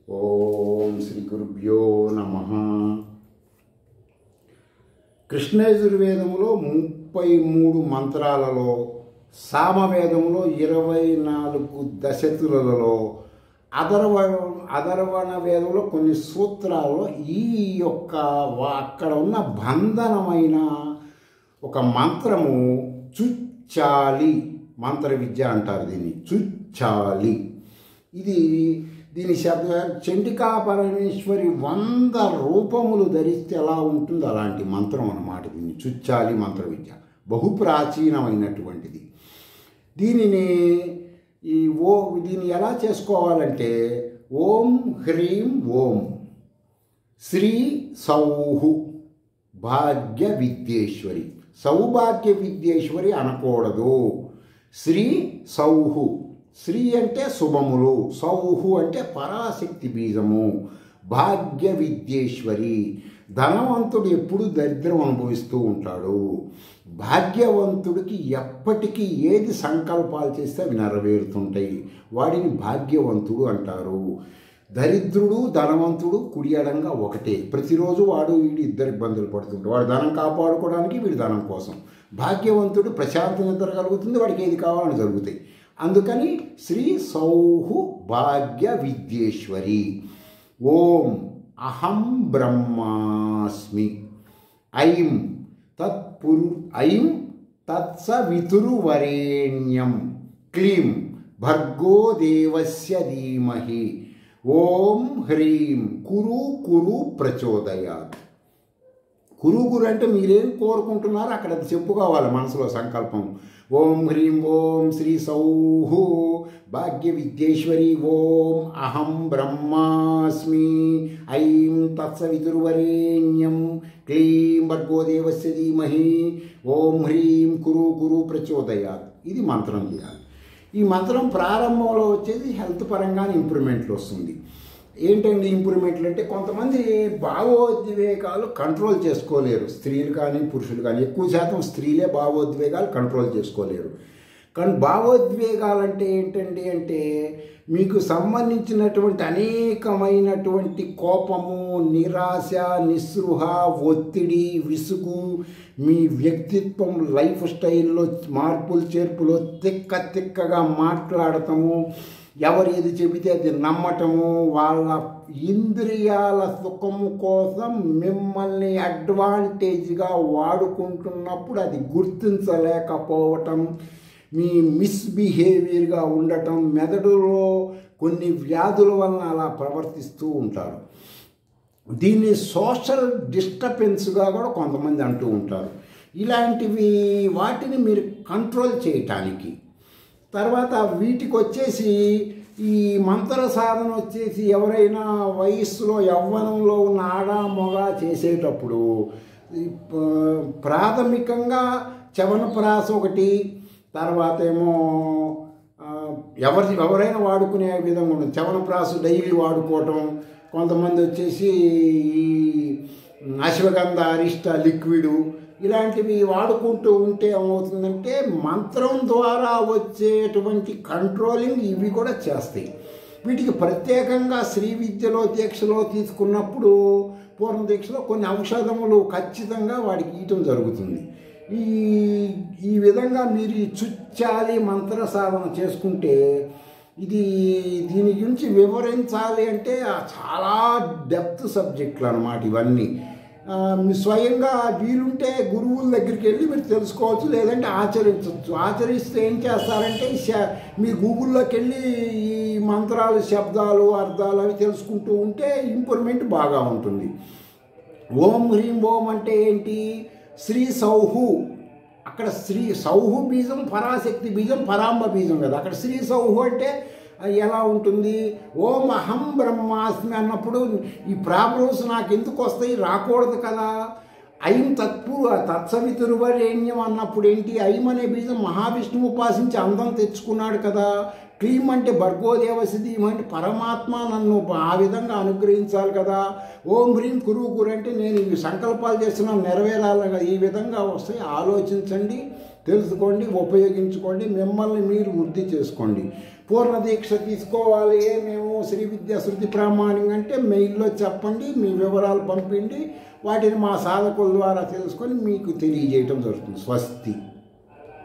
ఓం శ్రీ గురుభ్యో నమః. కృష్ణయజుర్వేదములో 33 మంత్రాలలో, సామవేదములో 24 దశతులలో, అధర్వణ వేదంలో కొన్ని సూత్రాలలో ఈ యొక్క అక్కడ ఉన్న బంధనమైన ఒక మంత్రము చుచ్చాలి మంత్ర విద్య అంటారు. దీన్ని చుచ్చాలి. దీని శబ్ద చండికా పరమేశ్వరి 100 రూపములు ధరిస్తే ఎలా ఉంటుందో అలాంటి మంత్రం అన్నమాట. దీన్ని చుచ్చాలి మంత్ర విద్య బహు ప్రాచీనమైనటువంటిది. దీనిని దీన్ని ఎలా చేసుకోవాలంటే ఓం హ్రీం ఓం శ్రీ సౌహు భాగ్య విద్యేశ్వరి. సౌభాగ్య విద్యేశ్వరి అనకూడదు. శ్రీ సౌహు. శ్రీ అంటే శుభములు, సౌహు అంటే పరాశక్తి బీజము. భాగ్య విద్యేశ్వరి. ధనవంతుడు ఎప్పుడు దరిద్రం అనుభవిస్తూ ఉంటాడు. భాగ్యవంతుడికి ఎప్పటికీ ఏది సంకల్పాలు చేస్తే అవి నెరవేరుతుంటాయి. వాడిని భాగ్యవంతుడు అంటారు. దరిద్రుడు ధనవంతుడు కుడి ఎడంగా ఒకటే. ప్రతిరోజు వీడి ఇద్దరు ఇబ్బందులు పడుతుంటాడు. వాడు ధనం కాపాడుకోవడానికి, వీడి ధనం కోసం. భాగ్యవంతుడు ప్రశాంత నిద్ర కలుగుతుంది, వాడికి ఏది కావాలని జరుగుతాయి. అందుకని శ్రీ సౌహు భాగ్య విద్యేశ్వరి. ఓం అహం బ్రహ్మాస్మి. ఐం ఐం తత్సవితుర్వరేణ్యం. క్లీం భర్గో దేవస్య ధీమహి. ఓం హ్రీం కురు కురు ప్రచోదయాత్. కురు అంటే మీరేం కోరుకుంటున్నారో అక్కడ అది చెప్పుకోవాలి మనసులో సంకల్పం. ఓం హ్రీం ఓం శ్రీ సౌహు భాగ్య విద్యేశ్వరి. ఓం అహం బ్రహ్మాస్మి. ఐం తత్సవితుర్వరేణ్యం. క్లీం భర్గో దేవస్య ధీమహి. ఓం హ్రీం కురు కురు ప్రచోదయాత్. ఇది మంత్రం చేయాలి. ఈ మంత్రం ప్రారంభంలో వచ్చేది హెల్త్ పరంగానే ఇంప్రూవ్మెంట్లు వస్తుంది. ఏంటండి ఇంప్రూవ్మెంట్లు అంటే, కొంతమంది భావోద్వేగాలు కంట్రోల్ చేసుకోలేరు. స్త్రీలు కానీ పురుషులు కానీ, ఎక్కువ శాతం స్త్రీలే భావోద్వేగాలు కంట్రోల్ చేసుకోలేరు. కానీ భావోద్వేగాలు అంటే ఏంటండి అంటే, మీకు సంబంధించినటువంటి అనేకమైనటువంటి కోపము, నిరాశ, నిస్పృహ, ఒత్తిడి, విసుగు, మీ వ్యక్తిత్వం, లైఫ్ స్టైల్లో మార్పులు చేర్పులు, తిక్కగా మాట్లాడటము, ఎవరు ఏది చెబితే అది నమ్మటము, వాళ్ళ ఇంద్రియాల సుఖము కోసం మిమ్మల్ని అడ్వాంటేజ్గా వాడుకుంటున్నప్పుడు అది గుర్తించలేకపోవటం, మీ మిస్బిహేవియర్గా ఉండటం, మెదడులో కొన్ని వ్యాధుల వలన అలా ప్రవర్తిస్తూ ఉంటారు. దీన్ని సోషల్ డిస్టర్బెన్స్గా కూడా కొంతమంది అంటూ ఉంటారు. ఇలాంటివి వాటిని మీరు కంట్రోల్ చేయటానికి, తర్వాత వీటికి వచ్చేసి ఈ మంత్ర సాధన వచ్చేసి ఎవరైనా వయస్సులో యవ్వనంలో ఉన్న ఆడ మొగ చేసేటప్పుడు ప్రాథమికంగా చవనప్రాస ఒకటి, తర్వాత ఏమో ఎవరైనా వాడుకునే విధంగా ఉంటుంది. చవనప్రాస డైలీ వాడుకోవటం. కొంతమంది వచ్చేసి ఈ అశ్వగంధ అరిష్ట లిక్విడు ఇలాంటివి వాడుకుంటూ ఉంటే ఏమవుతుందంటే, మంత్రం ద్వారా వచ్చేటువంటి కంట్రోలింగ్ ఇవి కూడా చేస్తాయి. వీటికి ప్రత్యేకంగా శ్రీ విద్యలో దీక్షలో తీసుకున్నప్పుడు, పూర్ణ దీక్షలో కొన్ని ఔషధములు ఖచ్చితంగా వాడికి ఇవ్వటం జరుగుతుంది. ఈ విధంగా మీరు ఈ చుచ్చాలి మంత్ర సాధన చేసుకుంటే, దీని గురించి వివరించాలి అంటే చాలా డెప్త్ సబ్జెక్టులు అన్నమాట ఇవన్నీ. స్వయంగా వీలుంటే గురువుల దగ్గరికి వెళ్ళి మీరు తెలుసుకోవచ్చు, లేదంటే ఆచరించవచ్చు. ఆచరిస్తే ఏం చేస్తారంటే, మీ గూగుల్లోకి వెళ్ళి ఈ మంత్రాలు, శబ్దాలు, అర్థాలు అవి తెలుసుకుంటూ ఉంటే ఇంప్రూవ్మెంట్ బాగా ఉంటుంది. ఓం హ్రీం ఓం అంటే ఏంటి? శ్రీ సౌహు. అక్కడ శ్రీ సౌహు బీజం పరాశక్తి బీజం, పరాంబ బీజం కదా. అక్కడ శ్రీ సౌహు అంటే ఎలా ఉంటుంది? ఓం అహం బ్రహ్మాస్మి అన్నప్పుడు ఈ ప్రాబ్లమ్స్ నాకు ఎందుకు వస్తాయి? రాకూడదు కదా. ఐం తత్సవితుర్వరేణ్యం అన్నప్పుడు ఏంటి? ఐం అనే బీజం మహావిష్ణువు ఉపాసించి అందం తెచ్చుకున్నాడు కదా. క్లీం అంటే భర్గోదేవస్య ధీమహి అంటే పరమాత్మ నన్ను ఆ విధంగా అనుగ్రహించాలి కదా. ఓం హ్రీం కురు కురు అంటే నేను ఇవి సంకల్పాలు చేస్తున్నాను నెరవేరాలి కదా. ఈ విధంగా వస్తాయి. ఆలోచించండి, తెలుసుకోండి, ఉపయోగించుకోండి, మిమ్మల్ని మీరు వృద్ధి చేసుకోండి. పూర్ణ దీక్ష తీసుకోవాలి మేము శ్రీ విద్యా శృతి ప్రామాణికం అంటే మెయిల్లో చెప్పండి, మీ వివరాలు పంపిండి, వాటిని మా సాధకుల ద్వారా తెలుసుకొని మీకు తెలియజేయటం జరుగుతుంది. స్వస్తి.